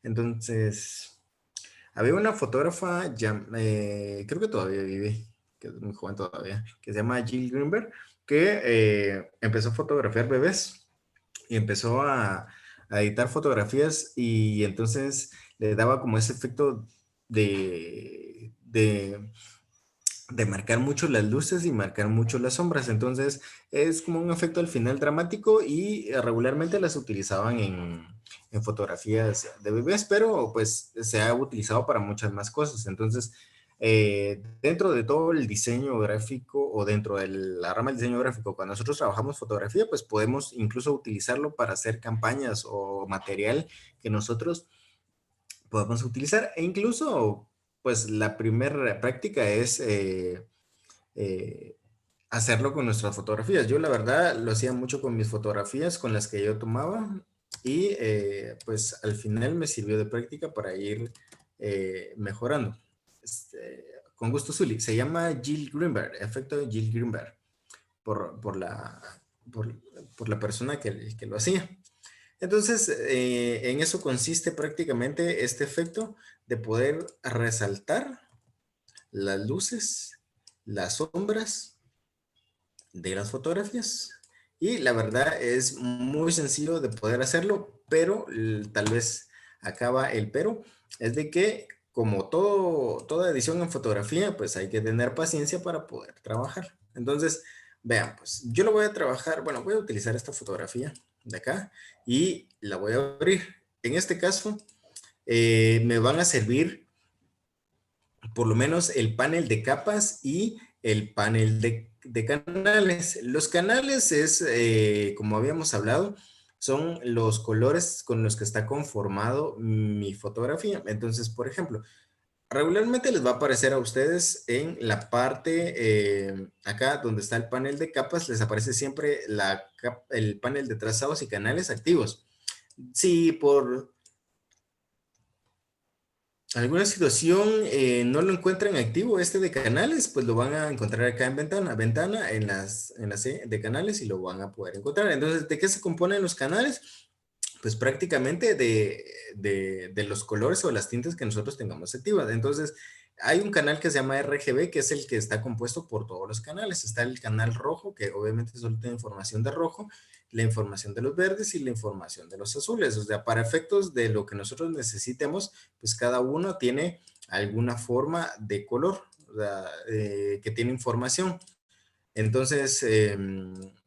Entonces, había una fotógrafa, creo que todavía vive, que es muy joven todavía, que se llama Jill Greenberg, que empezó a fotografiar bebés y empezó a editar fotografías y entonces le daba como ese efecto de marcar mucho las luces y marcar mucho las sombras. Entonces es como un efecto al final dramático y regularmente las utilizaban en fotografías de bebés, pero pues se ha utilizado para muchas más cosas. Entonces, dentro de todo el diseño gráfico o dentro de la rama del diseño gráfico, cuando nosotros trabajamos fotografía, pues podemos incluso utilizarlo para hacer campañas o material que nosotros podemos utilizar. E incluso, pues la primera práctica es eh, hacerlo con nuestras fotografías. Yo la verdad lo hacía mucho con mis fotografías, con las que yo tomaba y pues al final me sirvió de práctica para ir mejorando. Con gusto, Zuli. Se llama Jill Greenberg, efecto Jill Greenberg, por por, por la persona que lo hacía. Entonces, en eso consiste prácticamente este efecto de poder resaltar las luces, las sombras de las fotografías. Y la verdad es muy sencillo de poder hacerlo, pero tal vez acaba el pero, es de que como toda edición en fotografía, pues hay que tener paciencia para poder trabajar. Entonces, vean, pues yo lo voy a trabajar, bueno, voy a utilizar esta fotografía de acá y la voy a abrir. En este caso, me van a servir por lo menos el panel de capas y el panel de canales. Los canales es, como habíamos hablado, son los colores con los que está conformado mi fotografía. Entonces, por ejemplo, regularmente les va a aparecer a ustedes en la parte, acá donde está el panel de capas, les aparece siempre el panel de trazados y canales activos. Si por alguna situación no lo encuentran activo este de canales, pues lo van a encontrar acá en ventana en la C de canales y lo van a poder encontrar. Entonces, ¿de qué se componen los canales? Pues prácticamente de los colores o las tintas que nosotros tengamos activas. Entonces, hay un canal que se llama RGB, que es el que está compuesto por todos los canales. Está el canal rojo, que obviamente solo tiene información de rojo, la información de los verdes y la información de los azules. O sea, para efectos de lo que nosotros necesitemos, pues cada uno tiene alguna forma de color, o sea, que tiene información. Entonces,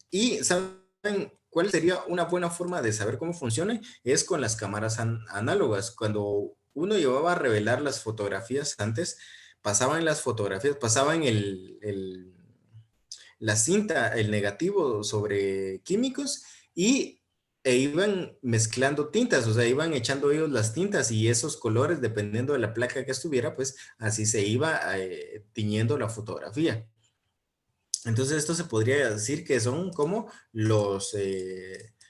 y ¿saben cuál sería una buena forma de saber cómo funciona? Es con las cámaras análogas. Cuando uno llevaba a revelar las fotografías antes, pasaban las fotografías, pasaban la cinta, el negativo sobre químicos y iban mezclando tintas, o sea, iban echando ellos las tintas y esos colores, dependiendo de la placa que estuviera, pues así se iba tiñendo la fotografía. Entonces, esto se podría decir que son como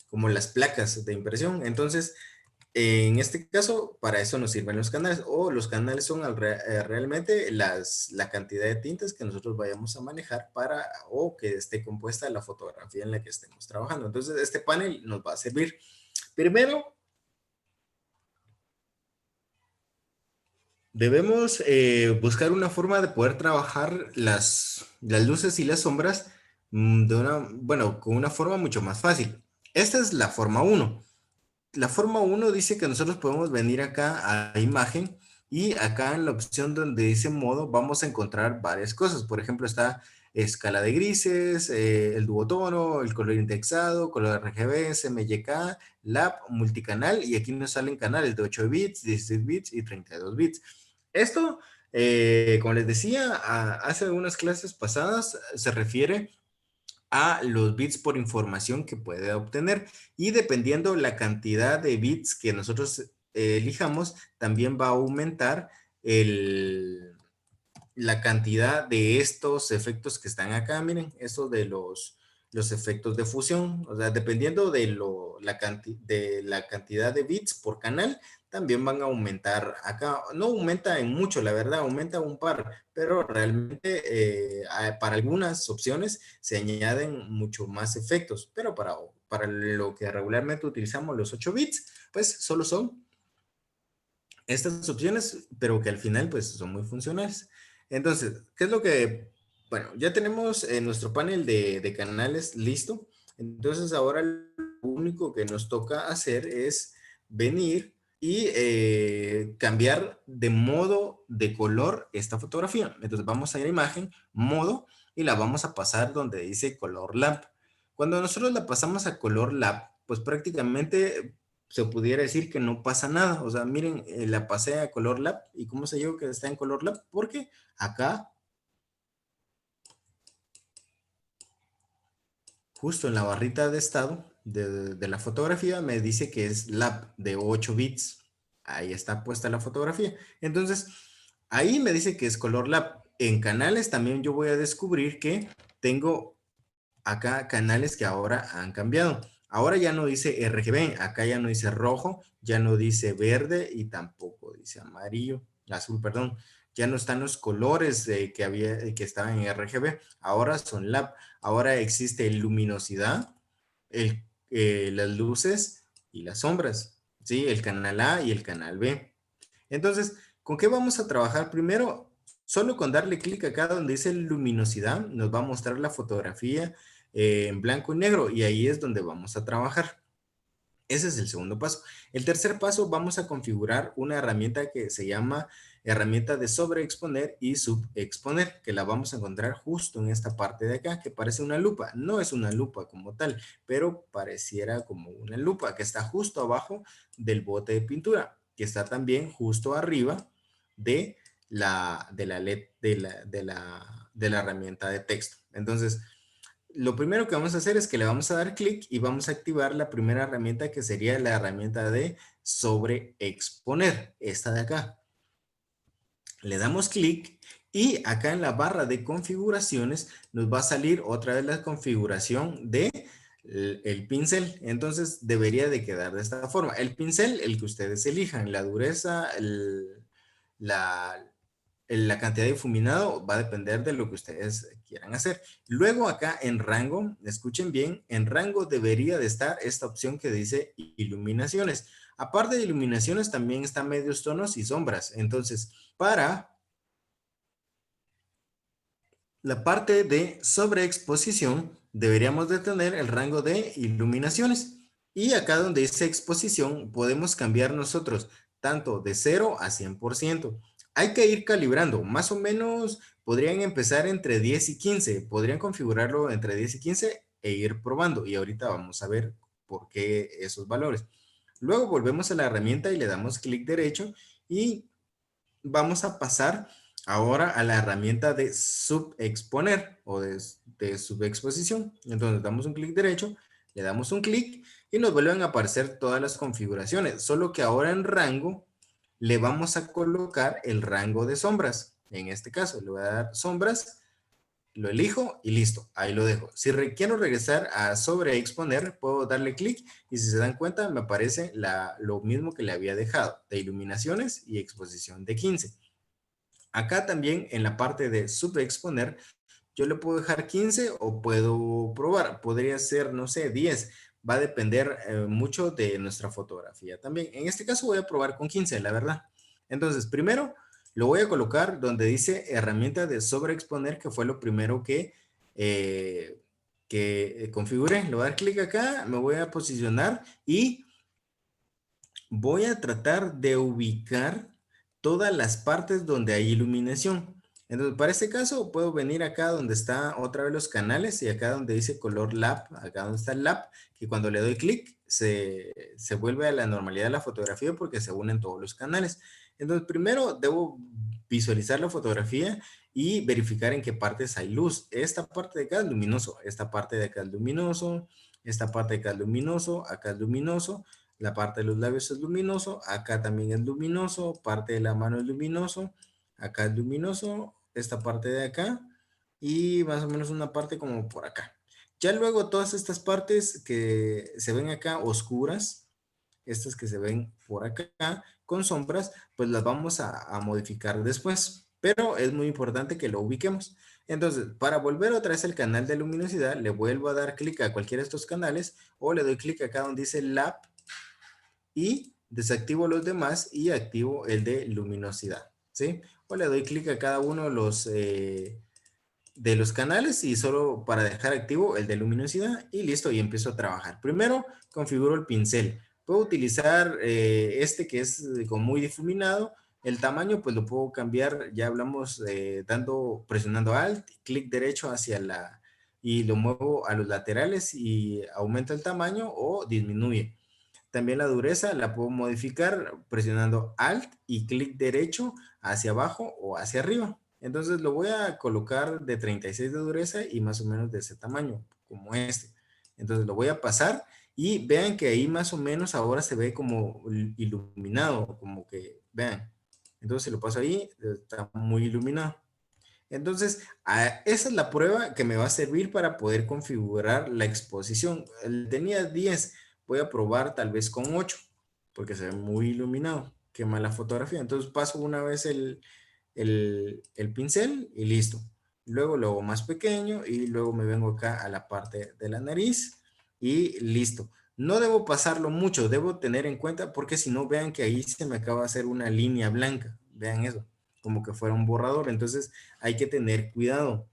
como las placas de impresión. Entonces, en este caso, para eso nos sirven los canales, o los canales son realmente la cantidad de tintas que nosotros vayamos a manejar o que esté compuesta la fotografía en la que estemos trabajando. Entonces, este panel nos va a servir. Primero, debemos buscar una forma de poder trabajar las luces y las sombras bueno, con una forma mucho más fácil. Esta es la forma uno. La forma uno dice que nosotros podemos venir acá a imagen y acá en la opción donde dice modo vamos a encontrar varias cosas. Por ejemplo, está escala de grises, el duotono, el color indexado, color RGB, CMYK, lab, multicanal y aquí nos salen canales de 8 bits, 16 bits y 32 bits. Esto, como les decía, hace algunas clases pasadas se refiere a los bits por información que puede obtener y dependiendo la cantidad de bits que nosotros elijamos, también va a aumentar la cantidad de estos efectos que están acá. Miren, esto de los efectos de fusión, o sea, dependiendo de la cantidad de bits por canal, también van a aumentar acá. No aumenta en mucho, la verdad, aumenta un par, pero realmente para algunas opciones se añaden mucho más efectos, pero para lo que regularmente utilizamos los 8 bits, pues solo son estas opciones, pero que al final pues son muy funcionales. Entonces, ¿qué es lo que, bueno, ya tenemos nuestro panel de canales listo. Entonces ahora lo único que nos toca hacer es venir y cambiar de modo de color esta fotografía. Entonces vamos a ir a imagen, modo, y la vamos a pasar donde dice color lab. Cuando nosotros la pasamos a color lab, pues prácticamente se pudiera decir que no pasa nada. O sea, miren, la pasé a color lab. ¿Y cómo sé yo que está en color lab? Porque acá, justo en la barrita de estado de la fotografía, me dice que es lab de 8 bits. Ahí está puesta la fotografía. Entonces, ahí me dice que es color lab. En canales también yo voy a descubrir que tengo acá canales que ahora han cambiado. Ahora ya no dice RGB, acá ya no dice rojo, ya no dice verde y tampoco dice amarillo, azul, perdón. Ya no están los colores que había, que estaban en RGB, ahora son lab. Ahora existe luminosidad, las luces y las sombras, ¿sí? El canal A y el canal B. Entonces, ¿con qué vamos a trabajar primero? Solo con darle clic acá donde dice luminosidad, nos va a mostrar la fotografía en blanco y negro y ahí es donde vamos a trabajar. Ese es el segundo paso. El tercer paso, vamos a configurar una herramienta que se llama herramienta de sobreexponer y subexponer, que la vamos a encontrar justo en esta parte de acá, que parece una lupa. No es una lupa como tal, pero pareciera como una lupa, que está justo abajo del bote de pintura, que está también justo arriba de la LED, de la herramienta de texto. Entonces, lo primero que vamos a hacer es que le vamos a dar clic y vamos a activar la primera herramienta que sería la herramienta de sobreexponer, esta de acá. Le damos clic y acá en la barra de configuraciones nos va a salir otra vez la configuración de el pincel. Entonces debería de quedar de esta forma. El pincel, el que ustedes elijan, la dureza, la, la cantidad de difuminado va a depender de lo que ustedes quieran hacer. Luego acá en rango, escuchen bien, en rango debería de estar esta opción que dice iluminaciones. Aparte de iluminaciones también está medios tonos y sombras. Entonces, para la parte de sobreexposición deberíamos de tener el rango de iluminaciones. Y acá donde dice exposición podemos cambiar nosotros tanto de 0 a 100%. Hay que ir calibrando, más o menos podrían empezar entre 10 y 15, podrían configurarlo entre 10 y 15 e ir probando y ahorita vamos a ver por qué esos valores. Luego volvemos a la herramienta y le damos clic derecho y vamos a pasar ahora a la herramienta de subexponer o de subexposición. Entonces damos un clic derecho, le damos un clic y nos vuelven a aparecer todas las configuraciones, solo que ahora en rango le vamos a colocar el rango de sombras. En este caso le voy a dar sombras, lo elijo y listo, ahí lo dejo. Si quiero regresar a sobreexponer, puedo darle clic y si se dan cuenta me aparece lo mismo que le había dejado, de iluminaciones y exposición de 15. Acá también en la parte de subexponer, yo le puedo dejar 15 o puedo probar. Podría ser, no sé, 10. Va a depender mucho de nuestra fotografía también. En este caso voy a probar con 15, la verdad. Entonces, primero lo voy a colocar donde dice herramienta de sobreexponer, que fue lo primero que configuré. Le voy a dar clic acá, me voy a posicionar y voy a tratar de ubicar todas las partes donde hay iluminación. Entonces, para este caso, puedo venir acá donde está otra vez los canales y acá donde dice color lab, acá donde está el lab, que cuando le doy clic se vuelve a la normalidad la fotografía porque se unen todos los canales. Entonces, primero debo visualizar la fotografía y verificar en qué partes hay luz. Esta parte de acá es luminoso, esta parte de acá es luminoso, esta parte de acá es luminoso, acá es luminoso. La parte de los labios es luminoso, acá también es luminoso, parte de la mano es luminoso, acá es luminoso, esta parte de acá y más o menos una parte como por acá. Ya luego todas estas partes que se ven acá oscuras, estas que se ven por acá con sombras, pues las vamos a modificar después. Pero es muy importante que lo ubiquemos. Entonces, para volver otra vez al canal de luminosidad, le vuelvo a dar clic a cualquiera de estos canales o le doy clic acá donde dice Lab y desactivo los demás y activo el de luminosidad, ¿sí? O le doy clic a cada uno de los canales y solo para dejar activo el de luminosidad y listo, y empiezo a trabajar. Primero configuro el pincel. Puedo utilizar este que es como muy difuminado. El tamaño pues lo puedo cambiar, ya hablamos presionando Alt, clic derecho hacia y lo muevo a los laterales y aumenta el tamaño o disminuye. También la dureza la puedo modificar presionando Alt y clic derecho hacia abajo o hacia arriba. Entonces lo voy a colocar de 36 de dureza y más o menos de ese tamaño, como este. Entonces lo voy a pasar y vean que ahí más o menos ahora se ve como iluminado, como que vean. Entonces si lo paso ahí, está muy iluminado. Entonces, esa es la prueba que me va a servir para poder configurar la exposición. Tenía 10, voy a probar tal vez con 8, porque se ve muy iluminado. Qué mala fotografía. Entonces paso una vez el pincel y listo. Luego lo hago más pequeño y luego me vengo acá a la parte de la nariz y listo. No debo pasarlo mucho, debo tener en cuenta porque si no vean que ahí se me acaba de hacer una línea blanca. Vean eso, como que fuera un borrador. Entonces hay que tener cuidado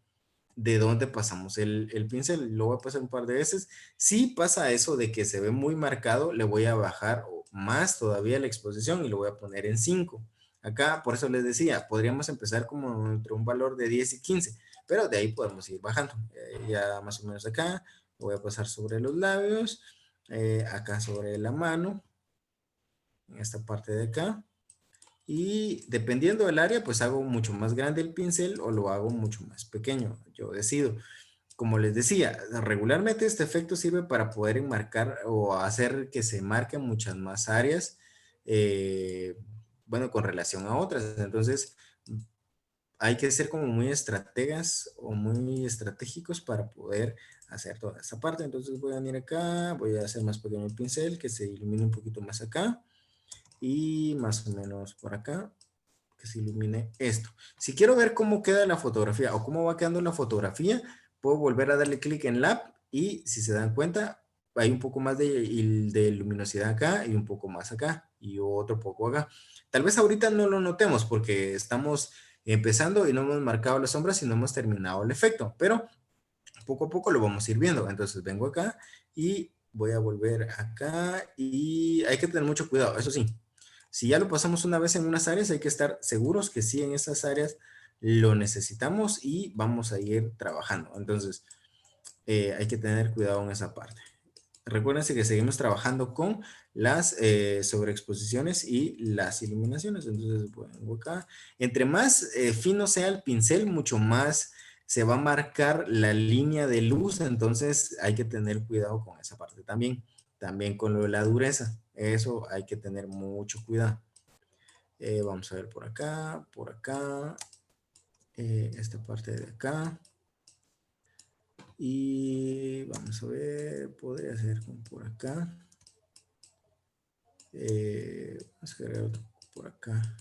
de dónde pasamos el pincel. Lo voy a pasar un par de veces. Si pasa eso de que se ve muy marcado, le voy a bajar más todavía la exposición y lo voy a poner en 5. Acá, por eso les decía, podríamos empezar como entre un valor de 10 y 15, pero de ahí podemos ir bajando. Ya más o menos acá, lo voy a pasar sobre los labios, acá sobre la mano, en esta parte de acá. Y dependiendo del área, pues hago mucho más grande el pincel o lo hago mucho más pequeño. Yo decido. Como les decía, regularmente este efecto sirve para poder enmarcar o hacer que se marquen muchas más áreas, eh, bueno, con relación a otras. Entonces, hay que ser como muy estrategas o muy estratégicos para poder hacer toda esa parte. Entonces voy a venir acá, voy a hacer más pequeño el pincel, que se ilumine un poquito más acá y más o menos por acá, que se ilumine esto. Si quiero ver cómo queda la fotografía o cómo va quedando la fotografía, puedo volver a darle clic en Lab y si se dan cuenta, hay un poco más de luminosidad acá y un poco más acá y otro poco acá. Tal vez ahorita no lo notemos porque estamos empezando y no hemos marcado las sombras y no hemos terminado el efecto, pero poco a poco lo vamos a ir viendo. Entonces vengo acá y voy a volver acá y hay que tener mucho cuidado, eso sí. Si ya lo pasamos una vez en unas áreas, hay que estar seguros que sí en esas áreas lo necesitamos y vamos a ir trabajando. Entonces, hay que tener cuidado en esa parte. Recuérdense que seguimos trabajando con las sobreexposiciones y las iluminaciones. Entonces, pongo acá. Entre más fino sea el pincel, mucho más se va a marcar la línea de luz. Entonces, hay que tener cuidado con esa parte también. También con lo de la dureza. Eso hay que tener mucho cuidado. Vamos a ver por acá, esta parte de acá. Y vamos a ver, podría ser como por acá. Vamos a cargar otro por acá.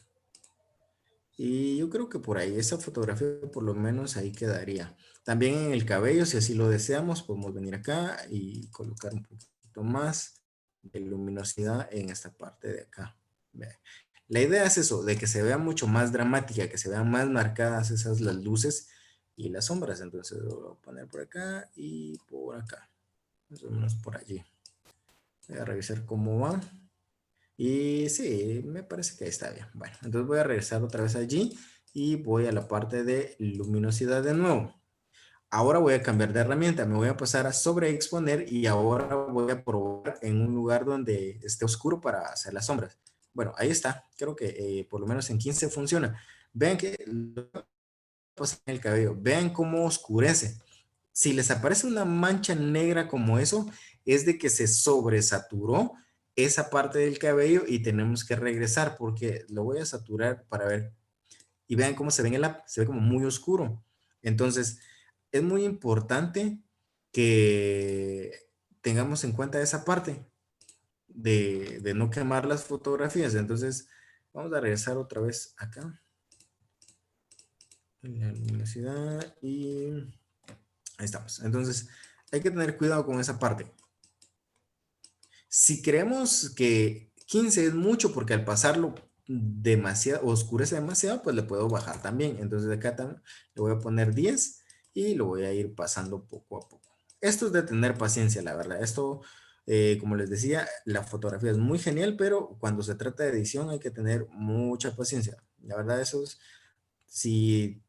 Y yo creo que por ahí, esa fotografía por lo menos ahí quedaría. También en el cabello, si así lo deseamos, podemos venir acá y colocar un poquito más de luminosidad en esta parte de acá. La idea es eso, de que se vea mucho más dramática, que se vean más marcadas esas las luces y las sombras. Entonces lo voy a poner por acá y por acá. Más o menos por allí. Voy a revisar cómo va. Y sí, me parece que está bien. Bueno, entonces voy a regresar otra vez allí y voy a la parte de luminosidad de nuevo. Ahora voy a cambiar de herramienta, me voy a pasar a sobreexponer y ahora voy a probar en un lugar donde esté oscuro para hacer las sombras. Bueno, ahí está. Creo que por lo menos en 15 funciona. Vean que pasa en el cabello. Vean cómo oscurece. Si les aparece una mancha negra como eso, es de que se sobresaturó esa parte del cabello y tenemos que regresar porque lo voy a saturar para ver. Y vean cómo se ve en el app, se ve como muy oscuro. Entonces, es muy importante que tengamos en cuenta esa parte de no quemar las fotografías. Entonces, vamos a regresar otra vez acá en la luminosidad y ahí estamos. Entonces, hay que tener cuidado con esa parte. Si creemos que 15 es mucho porque al pasarlo demasiado, oscurece demasiado, pues le puedo bajar también. Entonces acá también le voy a poner 10 y lo voy a ir pasando poco a poco. Esto es de tener paciencia, la verdad. Esto, como les decía, la fotografía es muy genial, pero cuando se trata de edición hay que tener mucha paciencia. La verdad, eso es, si,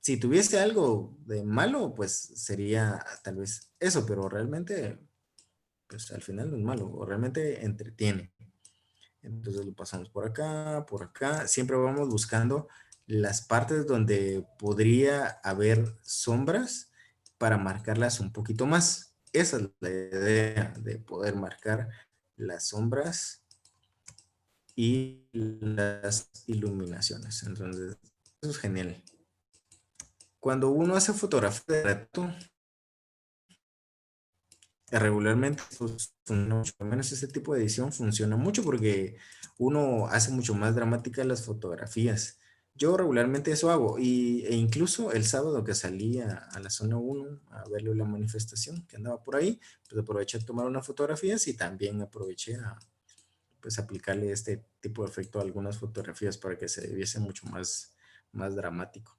si tuviese algo de malo, pues sería tal vez eso, pero realmente, pues al final no es malo, o realmente entretiene. Entonces lo pasamos por acá, por acá. Siempre vamos buscando las partes donde podría haber sombras para marcarlas un poquito más. Esa es la idea de poder marcar las sombras y las iluminaciones. Entonces, eso es genial. Cuando uno hace fotografía de retrato, regularmente, pues, al menos este tipo de edición funciona mucho porque uno hace mucho más dramáticas las fotografías. Yo regularmente eso hago e incluso el sábado que salí a la zona uno a verle la manifestación que andaba por ahí, pues aproveché a tomar unas fotografías y también aproveché a pues aplicarle este tipo de efecto a algunas fotografías para que se viese mucho más dramático.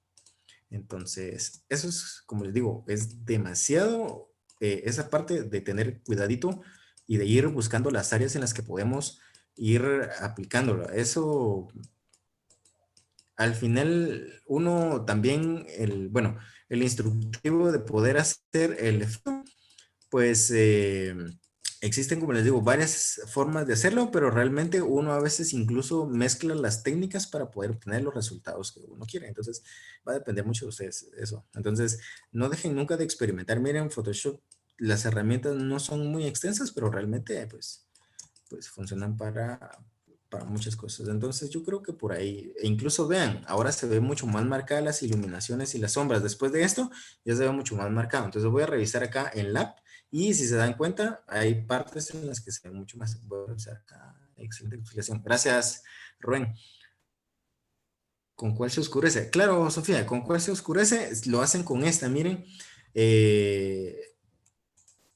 Entonces, eso es, como les digo, es demasiado esa parte de tener cuidadito y de ir buscando las áreas en las que podemos ir aplicándolo. Eso, al final, uno también, bueno, el instructivo de poder hacer el efecto pues existen, como les digo, varias formas de hacerlo, pero realmente uno a veces incluso mezcla las técnicas para poder obtener los resultados que uno quiere. Entonces, va a depender mucho de ustedes eso. Entonces, no dejen nunca de experimentar. Miren, Photoshop, las herramientas no son muy extensas, pero realmente, pues funcionan para muchas cosas. Entonces yo creo que por ahí, e incluso vean, ahora se ve mucho más marcadas las iluminaciones y las sombras. Después de esto ya se ve mucho más marcado. Entonces voy a revisar acá en Lab y si se dan cuenta, hay partes en las que se ve mucho más. Voy a revisar acá. Excelente explicación. Gracias, Rubén. ¿Con cuál se oscurece? Claro, Sofía, ¿con cuál se oscurece? Lo hacen con esta, miren. Eh,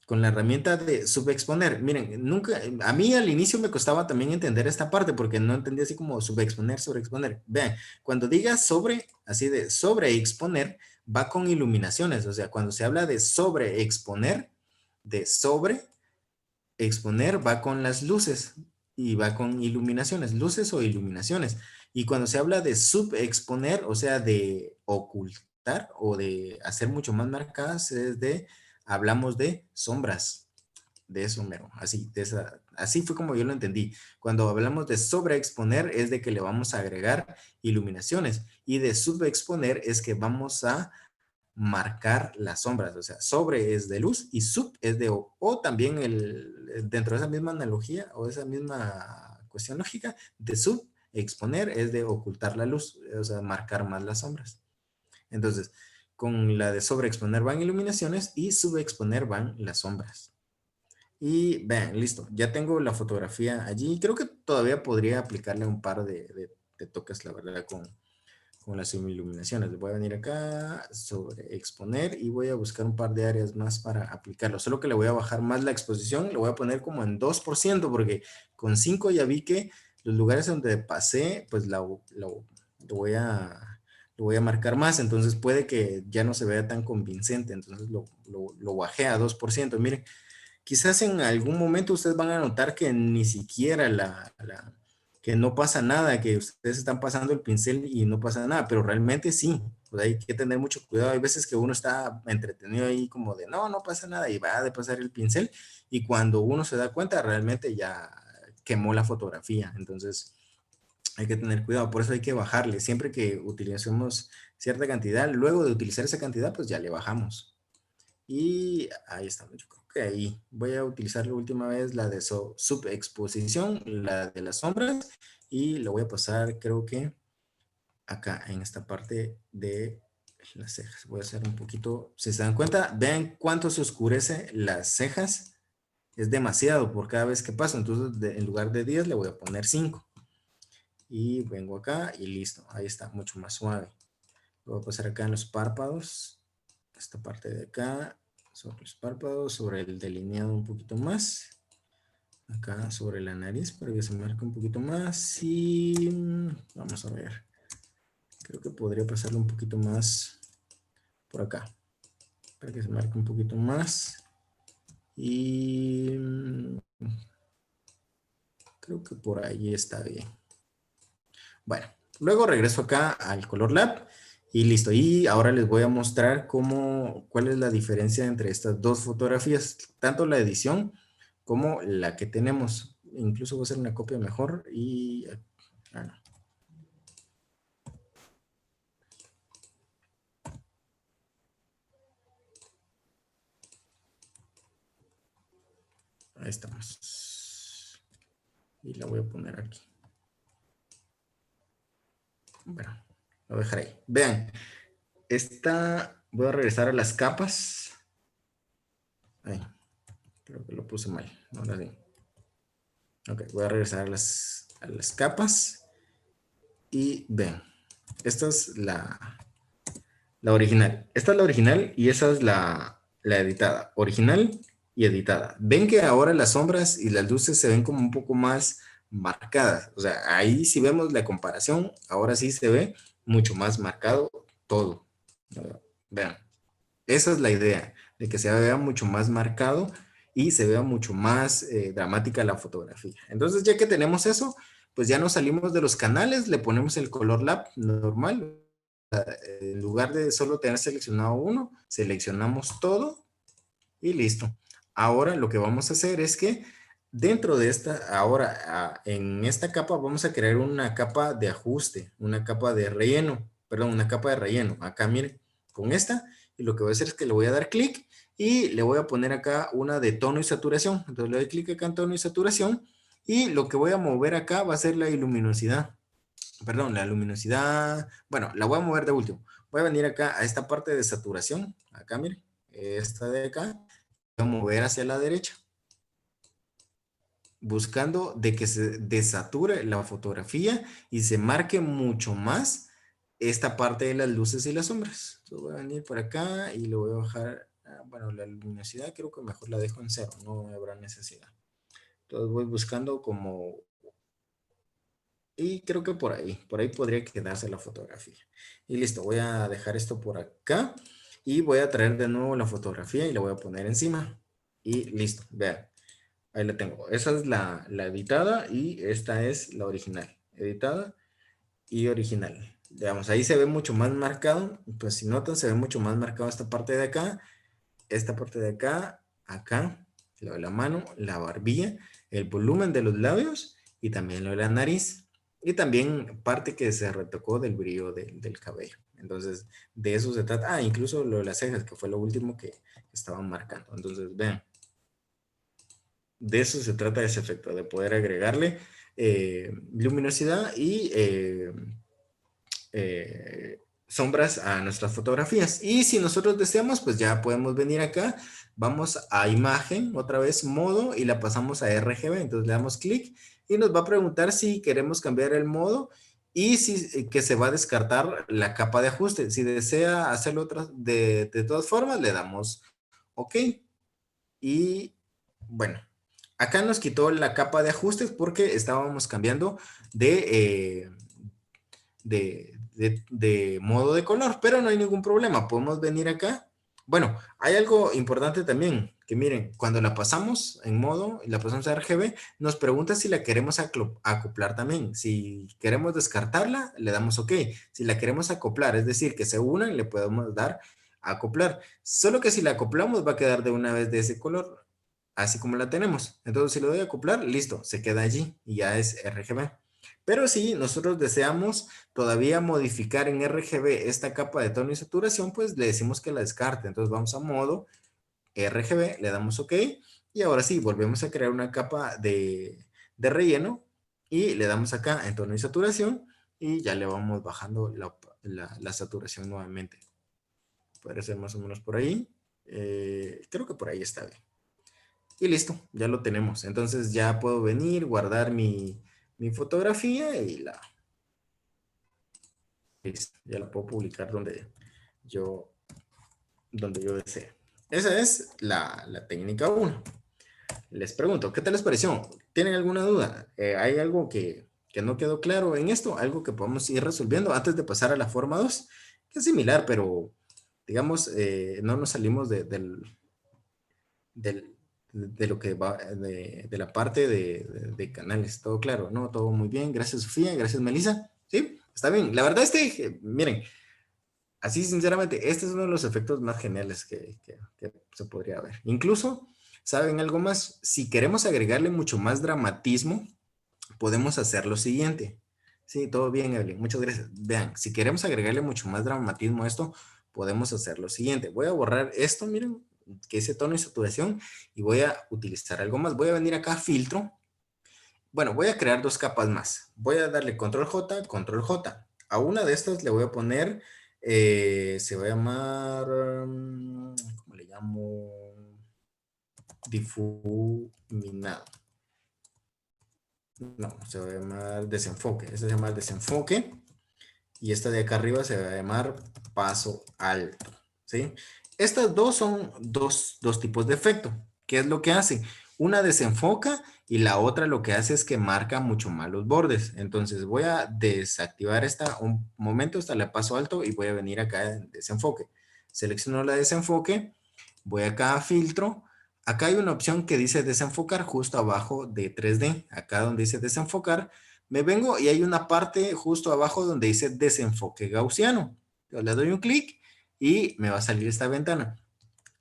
con la herramienta de subexponer. Miren, nunca, a mí al inicio me costaba también entender esta parte porque no entendía así como subexponer, sobreexponer. Vean, cuando diga sobre, así de sobreexponer, va con iluminaciones. O sea, cuando se habla de sobreexponer, va con las luces y va con iluminaciones, luces o iluminaciones. Y cuando se habla de subexponer, o sea, de ocultar o de hacer mucho más marcadas, es de hablamos de sombras, de eso mero, así, así fue como yo lo entendí. Cuando hablamos de sobreexponer es de que le vamos a agregar iluminaciones y de subexponer es que vamos a marcar las sombras, o sea, sobre es de luz y sub es de o también dentro de esa misma analogía o esa misma cuestión lógica, de subexponer es de ocultar la luz, o sea, marcar más las sombras. Entonces, con la de sobreexponer van iluminaciones y subexponer van las sombras. Y vean, listo, ya tengo la fotografía allí. Creo que todavía podría aplicarle un par de toques, la verdad, con las iluminaciones. Voy a venir acá sobre exponer y voy a buscar un par de áreas más para aplicarlo. Solo que le voy a bajar más la exposición, lo voy a poner como en 2% porque con 5 ya vi que los lugares donde pasé, pues lo voy a marcar más, entonces puede que ya no se vea tan convincente, entonces lo bajé a 2%. Miren, quizás en algún momento ustedes van a notar que ni siquiera que no pasa nada, que ustedes están pasando el pincel y no pasa nada, pero realmente sí, pues hay que tener mucho cuidado. Hay veces que uno está entretenido ahí como de, no, no pasa nada y va a pasar el pincel y cuando uno se da cuenta realmente ya quemó la fotografía. Entonces hay que tener cuidado, por eso hay que bajarle. Siempre que utilicemos cierta cantidad, luego de utilizar esa cantidad, pues ya le bajamos. Y ahí estamos. Yo creo que ahí voy a utilizar la última vez la de subexposición, la de las sombras, y lo voy a pasar, creo que acá en esta parte de las cejas. Voy a hacer un poquito, si se dan cuenta, vean cuánto se oscurece las cejas. Es demasiado por cada vez que paso. Entonces, en lugar de 10, le voy a poner 5. Y vengo acá y listo. Ahí está, mucho más suave. Lo voy a pasar acá en los párpados. Esta parte de acá, sobre los párpados, sobre el delineado un poquito más. acá sobre la nariz para que se marque un poquito más y vamos a ver. Creo que podría pasarle un poquito más por acá para que se marque un poquito más y creo que por ahí está bien. Bueno, luego regreso acá al Color Lab y listo. Y ahora les voy a mostrar cuál es la diferencia entre estas dos fotografías, tanto la edición como la que tenemos. Incluso voy a hacer una copia mejor y... no. Ahí estamos. Y la voy a poner aquí. Bueno, lo voy a dejar ahí. Vean, voy a regresar a las capas. Ahí, creo que lo puse mal. Ahora sí. Ok, voy a regresar a las capas. Y vean, esta es la original. Esta es la original y esa es la editada. Original y editada. Ven que ahora las sombras y las luces se ven como un poco más marcadas. O sea, ahí si vemos la comparación, ahora sí se ve mucho más marcado todo. Vean, esa es la idea, de que se vea mucho más marcado y se vea mucho más dramática la fotografía. Entonces, ya que tenemos eso, pues ya nos salimos de los canales, le ponemos el color lab normal. En lugar de solo tener seleccionado uno, seleccionamos todo y listo. Ahora lo que vamos a hacer es que dentro de en esta capa vamos a crear una capa de ajuste, una capa de relleno, perdón, una capa de relleno. Acá miren, con esta, y lo que voy a hacer es que le voy a dar clic y le voy a poner acá una de tono y saturación. Entonces le doy clic acá en tono y saturación y lo que voy a mover acá va a ser la luminosidad. Perdón, la luminosidad, bueno, la voy a mover de último. Voy a venir acá a esta parte de saturación, acá miren, esta de acá, a mover hacia la derecha, buscando de que se desature la fotografía y se marque mucho más esta parte de las luces y las sombras. Entonces voy a venir por acá y le voy a bajar, bueno, la luminosidad creo que mejor la dejo en cero, no habrá necesidad. Entonces voy buscando como, y creo que por ahí podría quedarse la fotografía. Y listo, voy a dejar esto por acá y voy a traer de nuevo la fotografía y la voy a poner encima. Y listo, vean. Ahí la tengo. Esa es la editada y esta es la original. Editada y original. Digamos, ahí se ve mucho más marcado. Pues si notan, se ve mucho más marcado esta parte de acá, acá, lo de la mano, la barbilla, el volumen de los labios y también lo de la nariz. Y también parte que se retocó del brillo del cabello. Entonces, de eso se trata. Ah, incluso lo de las cejas, que fue lo último que estaban marcando. Entonces, vean. De eso se trata ese efecto, de poder agregarle luminosidad y sombras a nuestras fotografías. Y si nosotros deseamos, pues ya podemos venir acá, vamos a imagen, otra vez modo, y la pasamos a RGB. Entonces le damos clic y nos va a preguntar si queremos cambiar el modo y si que se va a descartar la capa de ajuste. Si desea hacerlo de todas formas, le damos OK. Y bueno, acá nos quitó la capa de ajustes porque estábamos cambiando de modo de color, pero no hay ningún problema. Podemos venir acá. Bueno, hay algo importante también, que miren, cuando la pasamos en modo y la pasamos a RGB, nos pregunta si la queremos acoplar también. Si queremos descartarla, le damos OK. Si la queremos acoplar, es decir, que se unan, le podemos dar a acoplar. Solo que si la acoplamos va a quedar de una vez de ese color, así como la tenemos. Entonces, si le doy a acoplar, listo, se queda allí y ya es RGB. Pero si nosotros deseamos todavía modificar en RGB esta capa de tono y saturación, pues le decimos que la descarte. Entonces vamos a modo RGB, le damos OK y ahora sí, volvemos a crear una capa de relleno y le damos acá en tono y saturación y ya le vamos bajando la saturación nuevamente. Puede ser más o menos por ahí. Creo que por ahí está bien. Y listo, ya lo tenemos. Entonces ya puedo venir, guardar mi fotografía y ya la puedo publicar donde yo desee. Esa es la técnica 1. les pregunto, ¿qué tal les pareció? ¿Tienen alguna duda? ¿Hay algo que no quedó claro en esto? ¿Algo que podamos ir resolviendo antes de pasar a la forma 2? Que es similar, pero digamos, no nos salimos del- de lo que va, de la parte de canales. Todo claro, ¿no? Todo muy bien. Gracias, Sofía. Gracias, Melissa. Sí, está bien. La verdad, miren, así sinceramente, este es uno de los efectos más geniales que se podría ver. Incluso, ¿saben algo más? Si queremos agregarle mucho más dramatismo, podemos hacer lo siguiente. Sí, todo bien, Evelyn. Muchas gracias. Vean, si queremos agregarle mucho más dramatismo a esto, podemos hacer lo siguiente. Voy a borrar esto, miren, que ese tono y saturación, y voy a utilizar algo más. Voy a venir acá a filtro. Bueno, voy a crear dos capas más. Voy a darle control J, control J. A una de estas le voy a poner, se va a llamar, ¿cómo le llamo? Difuminado. No, se va a llamar desenfoque. Esta se llama desenfoque. Y esta de acá arriba se va a llamar paso alto. ¿Sí? Estas dos son dos tipos de efecto. ¿Qué es lo que hace? Una desenfoca y la otra lo que hace es que marca mucho más los bordes. Entonces voy a desactivar esta un momento, hasta la paso alto y voy a venir acá en desenfoque. Selecciono la desenfoque, voy acá a filtro. Acá hay una opción que dice desenfocar justo abajo de 3D. Acá donde dice desenfocar, me vengo y hay una parte justo abajo donde dice desenfoque gaussiano. Yo le doy un clic y me va a salir esta ventana.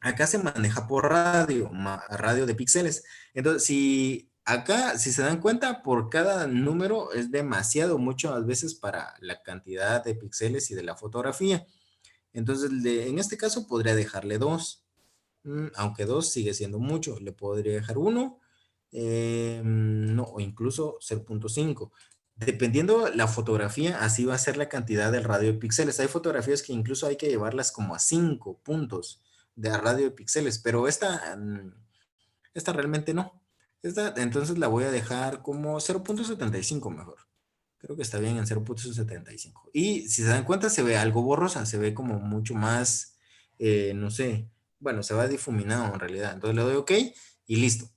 Acá se maneja por radio, radio de píxeles. Entonces, si acá, si se dan cuenta, por cada número es demasiado, muchas veces para la cantidad de píxeles y de la fotografía. Entonces, en este caso podría dejarle 2. Aunque 2 sigue siendo mucho, le podría dejar 1, no, o incluso 0.5. Dependiendo la fotografía, así va a ser la cantidad del radio de píxeles. Hay fotografías que incluso hay que llevarlas como a 5 puntos de radio de píxeles, pero esta realmente no. Esta, entonces la voy a dejar como 0.75 mejor. Creo que está bien en 0.75. Y si se dan cuenta, se ve algo borrosa, se ve como mucho más, no sé, bueno, se va difuminado en realidad. Entonces le doy OK y listo.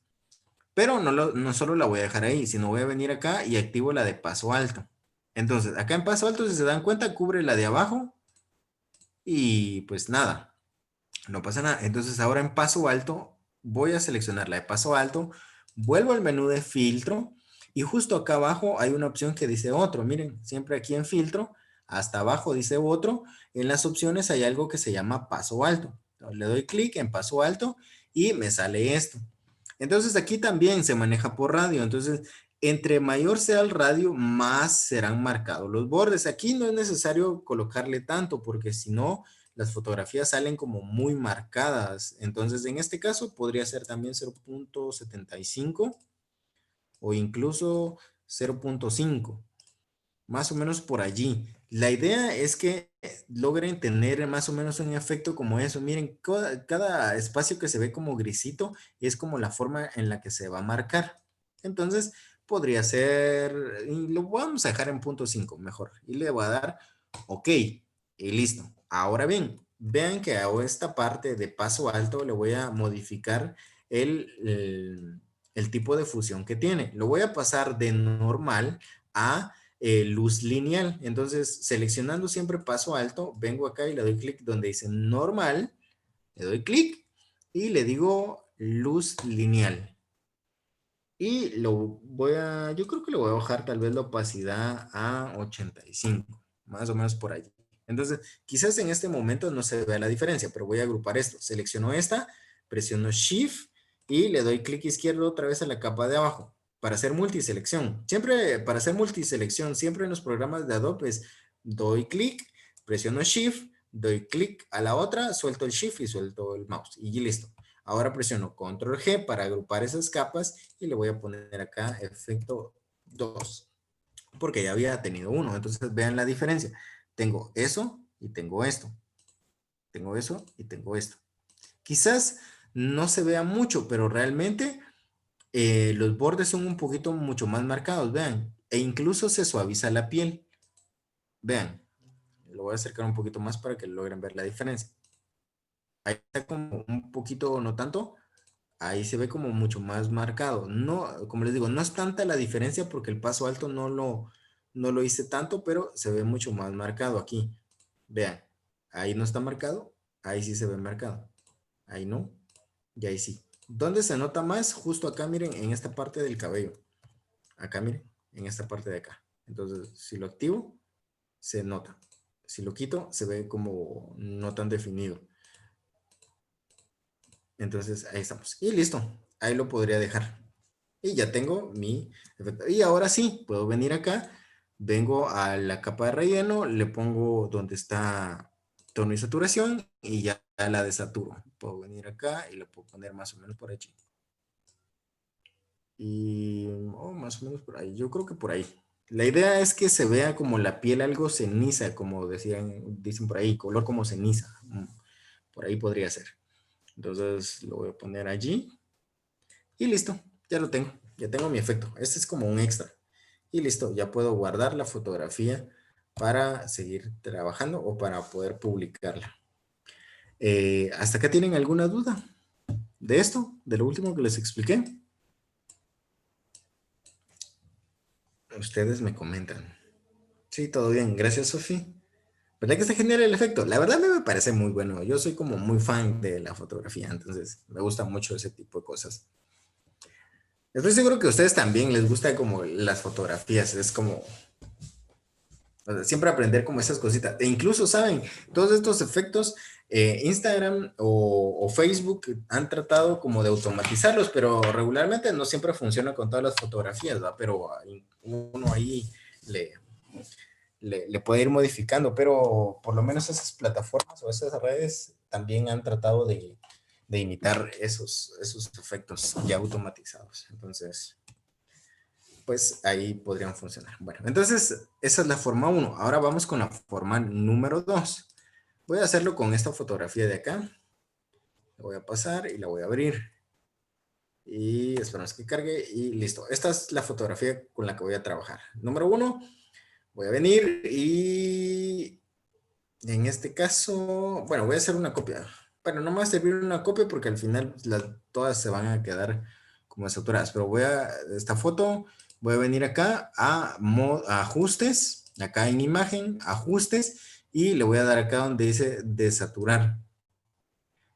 Pero no solo la voy a dejar ahí, sino voy a venir acá y activo la de paso alto. Entonces, acá en paso alto, si se dan cuenta, cubre la de abajo y pues nada, no pasa nada. Entonces, ahora en paso alto, voy a seleccionar la de paso alto, vuelvo al menú de filtro y justo acá abajo hay una opción que dice otro. Miren, siempre aquí en filtro, hasta abajo dice otro. En las opciones hay algo que se llama paso alto. Entonces, le doy clic en paso alto y me sale esto. Entonces, aquí también se maneja por radio. Entonces, entre mayor sea el radio, más serán marcados los bordes. Aquí no es necesario colocarle tanto porque si no, las fotografías salen como muy marcadas. Entonces, en este caso podría ser también 0.75 o incluso 0.5, más o menos por allí. La idea es que logren tener más o menos un efecto como eso. Miren, cada espacio que se ve como grisito es como la forma en la que se va a marcar. Entonces, podría ser, y lo vamos a dejar en 0.5 mejor. Y le voy a dar OK. Y listo. Ahora bien, vean que a esta parte de paso alto le voy a modificar el tipo de fusión que tiene. Lo voy a pasar de normal a luz lineal. Entonces, seleccionando siempre paso alto, vengo acá y le doy clic donde dice normal, le doy clic y le digo luz lineal. Y yo creo que le voy a bajar tal vez la opacidad a 85, más o menos por allí. Entonces, quizás en este momento no se vea la diferencia, pero voy a agrupar esto. Selecciono esta, presiono Shift y le doy clic izquierdo otra vez a la capa de abajo para hacer multiselección. Siempre, para hacer multiselección, siempre en los programas de Adobe doy clic, presiono Shift, doy clic a la otra, suelto el Shift y suelto el mouse y listo. Ahora presiono Control G para agrupar esas capas y le voy a poner acá efecto 2, porque ya había tenido uno. Entonces vean la diferencia. Tengo eso y tengo esto. Tengo eso y tengo esto. Quizás no se vea mucho, pero realmente los bordes son un poquito mucho más marcados, vean. E incluso se suaviza la piel. Vean, lo voy a acercar un poquito más para que logren ver la diferencia. Ahí está como un poquito, no tanto. ahí se ve como mucho más marcado. No, como les digo, no es tanta la diferencia porque el paso alto no lo hice tanto, pero se ve mucho más marcado aquí. Vean, ahí no está marcado, ahí sí se ve marcado. Ahí no, y ahí sí. ¿Dónde se nota más? Justo acá, miren, en esta parte del cabello. Acá, miren, en esta parte de acá. Entonces, si lo activo, se nota. Si lo quito, se ve como no tan definido. Entonces, ahí estamos. Y listo. Ahí lo podría dejar. Y ya tengo mi efecto. Y ahora sí, puedo venir acá. Vengo a la capa de relleno. Le pongo donde está tono y saturación. Y ya la desaturo. Puedo venir acá y la puedo poner más o menos por allí. Y más o menos por ahí. Yo creo que por ahí. La idea es que se vea como la piel algo ceniza, como dicen por ahí, color como ceniza. Por ahí podría ser. Entonces lo voy a poner allí. Y listo, ya lo tengo. Ya tengo mi efecto. Este es como un extra. Y listo, ya puedo guardar la fotografía para seguir trabajando o para poder publicarla. ¿Hasta acá tienen alguna duda de esto? De lo último que les expliqué. Ustedes me comentan. Sí, todo bien. Gracias, Sofi. ¿Verdad que está genial el efecto? La verdad me parece muy bueno. Yo soy como muy fan de la fotografía, entonces me gusta mucho ese tipo de cosas. Estoy seguro que a ustedes también les gusta como las fotografías. Es como, o sea, siempre aprender como esas cositas. E incluso, ¿saben? Todos estos efectos, Instagram o Facebook han tratado como de automatizarlos, pero regularmente no siempre funciona con todas las fotografías, ¿va? Pero uno ahí le, le puede ir modificando, pero por lo menos esas plataformas o esas redes también han tratado de imitar esos efectos ya automatizados. Entonces, pues ahí podrían funcionar. Bueno, entonces esa es la forma uno. Ahora vamos con la forma número 2. Voy a hacerlo con esta fotografía de acá. La voy a pasar y la voy a abrir. Y esperamos que cargue y listo. Esta es la fotografía con la que voy a trabajar. Número uno, voy a venir y en este caso, bueno, voy a hacer una copia. Bueno, no me va a servir una copia porque al final todas se van a quedar como saturadas. Pero esta foto, voy a venir acá a ajustes, acá en imagen, ajustes, y le voy a dar acá donde dice desaturar.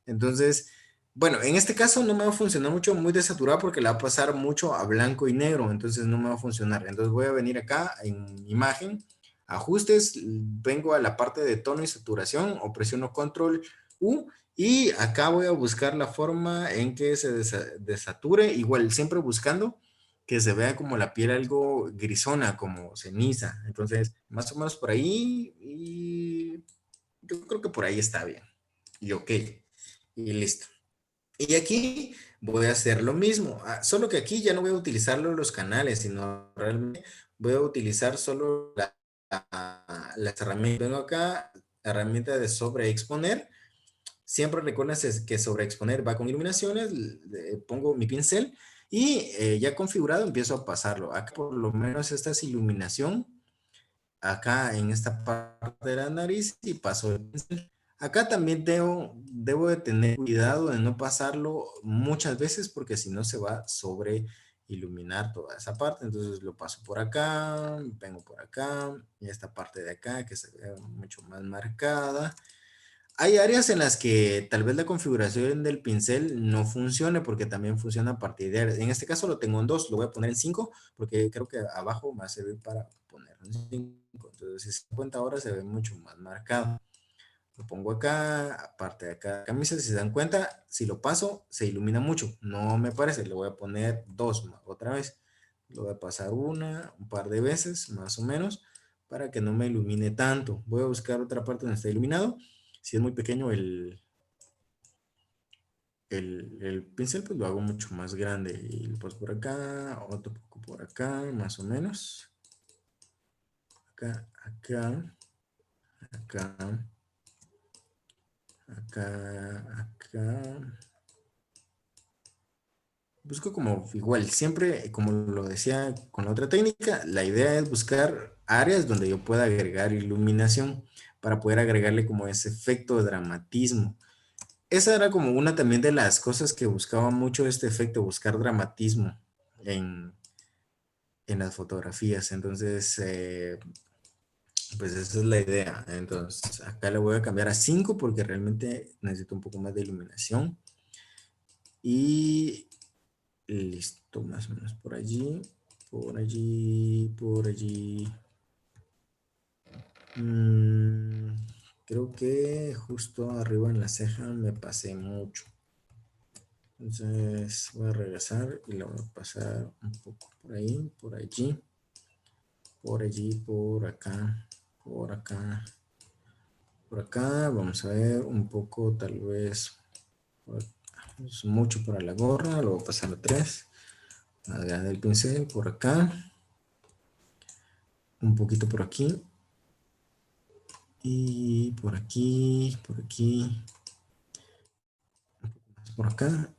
Entonces, bueno, en este caso no me va a funcionar mucho muy desaturado porque la va a pasar mucho a blanco y negro, entonces no me va a funcionar. Entonces voy a venir acá en imagen, ajustes, vengo a la parte de tono y saturación o presiono control U y acá voy a buscar la forma en que se desature, igual siempre buscando que se vea como la piel algo grisona, como ceniza. Entonces, más o menos por ahí y yo creo que por ahí está bien. Y ok. Y listo. Y aquí voy a hacer lo mismo, solo que aquí ya no voy a utilizar los canales, sino realmente voy a utilizar solo las herramientas. Vengo acá, herramienta de sobreexponer. Siempre recuerden que sobreexponer va con iluminaciones, pongo mi pincel y ya configurado empiezo a pasarlo. Acá por lo menos esta es iluminación, acá en esta parte de la nariz y paso el pincel. Acá también debo de tener cuidado de no pasarlo muchas veces porque si no se va a sobre iluminar toda esa parte. Entonces lo paso por acá, vengo por acá y esta parte de acá que se ve mucho más marcada. Hay áreas en las que tal vez la configuración del pincel no funcione porque también funciona a partir de áreas. En este caso lo tengo en 2, lo voy a poner en 5 porque creo que abajo me va a servir para ponerlo en 5. Entonces, si se cuenta ahora se ve mucho más marcado. Lo pongo acá, aparte de acá, camisa, si se dan cuenta, si lo paso, se ilumina mucho. No me parece, le voy a poner 2 otra vez. Lo voy a pasar un par de veces, más o menos, para que no me ilumine tanto. Voy a buscar otra parte donde está iluminado. Si es muy pequeño el pincel, pues lo hago mucho más grande. Y lo paso por acá, otro poco por acá, más o menos. Acá, acá, acá, acá. Busco como igual, siempre, como lo decía con la otra técnica, la idea es buscar áreas donde yo pueda agregar iluminación para poder agregarle como ese efecto de dramatismo. esa era como una también de las cosas que buscaba mucho este efecto, buscar dramatismo en, en las fotografías. Entonces, pues esa es la idea. Entonces, acá le voy a cambiar a 5 porque realmente necesito un poco más de iluminación. Y listo, más o menos por allí, por allí, por allí. Creo que justo arriba en la ceja me pasé mucho. Entonces voy a regresar y la voy a pasar un poco por ahí, por allí, por allí, por acá, por acá, por acá. Vamos a ver un poco, tal vez, es mucho para la gorra, lo voy a pasar a 3. Más grande el pincel, por acá, un poquito por aquí, y por aquí, por aquí, por acá.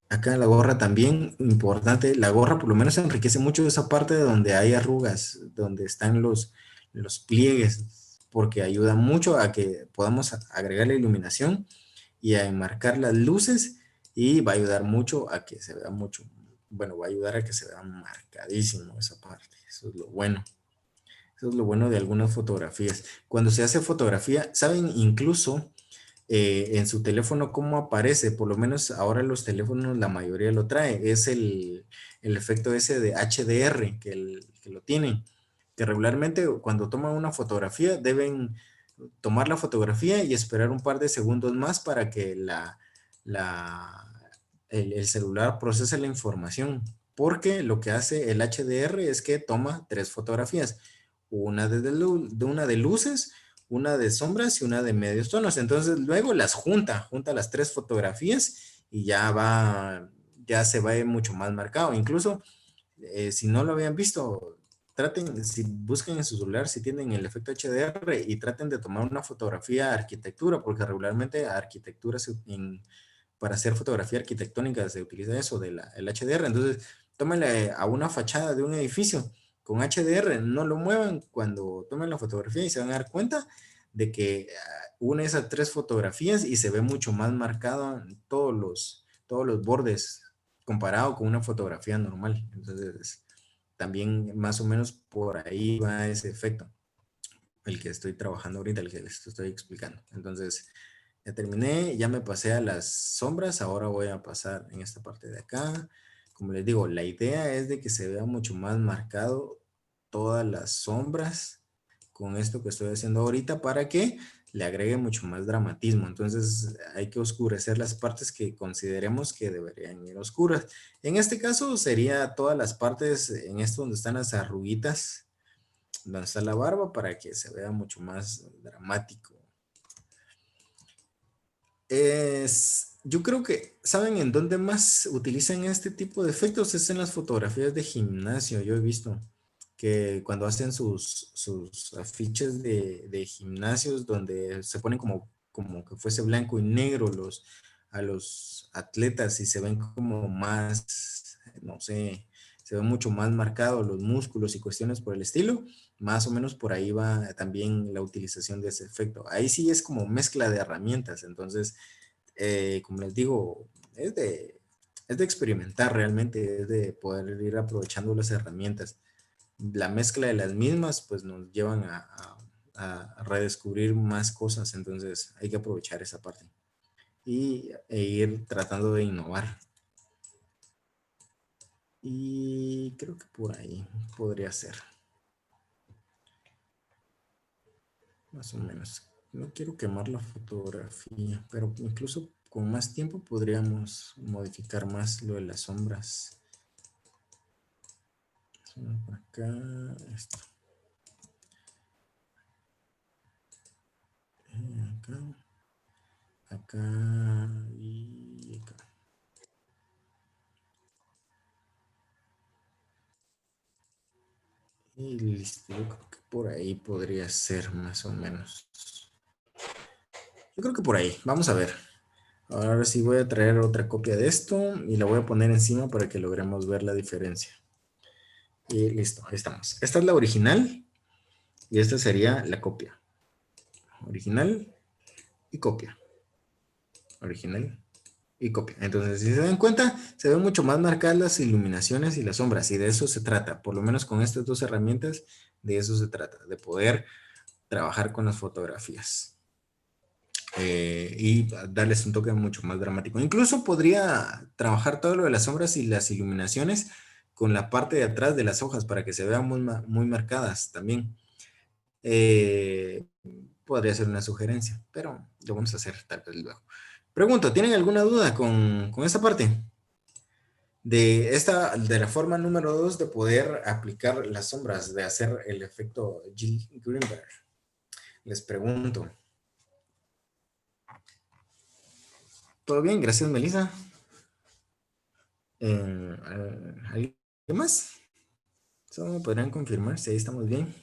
Acá la gorra también, importante, la gorra por lo menos enriquece mucho esa parte de donde hay arrugas, donde están los pliegues, porque ayuda mucho a que podamos agregar la iluminación y a enmarcar las luces y va a ayudar mucho a que se vea mucho, bueno, va a ayudar a que se vea marcadísimo esa parte, eso es lo bueno. Eso es lo bueno de algunas fotografías. Cuando se hace fotografía, saben incluso en su teléfono cómo aparece, por lo menos ahora los teléfonos la mayoría lo trae, es el efecto ese de HDR que lo tienen, que regularmente cuando toman una fotografía deben tomar la fotografía y esperar un par de segundos más para que la, el celular procese la información, porque lo que hace el HDR es que toma 3 fotografías, una de luces, una de sombras y una de medios tonos. Entonces luego las junta las 3 fotografías y ya se va mucho más marcado. Incluso si no lo habían visto, traten, si buscan en su celular, si tienen el efecto HDR y traten de tomar una fotografía a arquitectura, porque regularmente a arquitectura para hacer fotografía arquitectónica se utiliza eso el HDR. Entonces, tómenle a una fachada de un edificio con HDR, no lo muevan cuando tomen la fotografía y se van a dar cuenta de que une esas 3 fotografías y se ve mucho más marcado en todos los bordes comparado con una fotografía normal. Entonces, también más o menos por ahí va ese efecto, el que estoy trabajando ahorita, el que les estoy explicando. Entonces, ya terminé, ya me pasé a las sombras, ahora voy a pasar en esta parte de acá. Como les digo, la idea es de que se vea mucho más marcado todas las sombras con esto que estoy haciendo ahorita para que le agregue mucho más dramatismo. Entonces hay que oscurecer las partes que consideremos que deberían ir oscuras. En este caso sería todas las partes en esto donde están las arruguitas, donde está la barba, para que se vea mucho más dramático. Yo creo que, ¿saben en dónde más utilizan este tipo de efectos? Es en las fotografías de gimnasio. Yo he visto que cuando hacen sus afiches de gimnasios donde se ponen como que fuese blanco y negro a los atletas y se ven como más, no sé, se ven mucho más marcados los músculos y cuestiones por el estilo. Más o menos por ahí va también la utilización de ese efecto. Ahí sí es como mezcla de herramientas. Entonces, como les digo, es de experimentar realmente, es de poder ir aprovechando las herramientas. La mezcla de las mismas pues nos llevan a redescubrir más cosas, entonces hay que aprovechar esa parte e ir tratando de innovar. Y creo que por ahí podría ser. Más o menos. No quiero quemar la fotografía, pero incluso con más tiempo podríamos modificar más lo de las sombras. Por acá, esto. Acá, acá y acá. Y listo, yo creo que por ahí podría ser más o menos. Yo creo que por ahí, vamos a ver. Ahora sí voy a traer otra copia de esto y la voy a poner encima para que logremos ver la diferencia. Y listo, ahí estamos. Esta es la original y esta sería la copia. Original y copia. original y copia. Entonces, si se dan cuenta, se ven mucho más marcadas las iluminaciones y las sombras, y de eso se trata, por lo menos con estas dos herramientas, de eso se trata, de poder trabajar con las fotografías. Y darles un toque mucho más dramático. Incluso podría trabajar todo lo de las sombras y las iluminaciones con la parte de atrás de las hojas para que se vean muy marcadas también. Eh, Podría ser una sugerencia, pero lo vamos a hacer tal vez luego. Pregunto, ¿tienen alguna duda con esta parte? De la forma número 2 de poder aplicar las sombras, de hacer el efecto Jill Greenberg. Les pregunto. ¿Todo bien? Gracias, Melissa. ¿Alguien más? Solo me podrán confirmar si ahí estamos bien.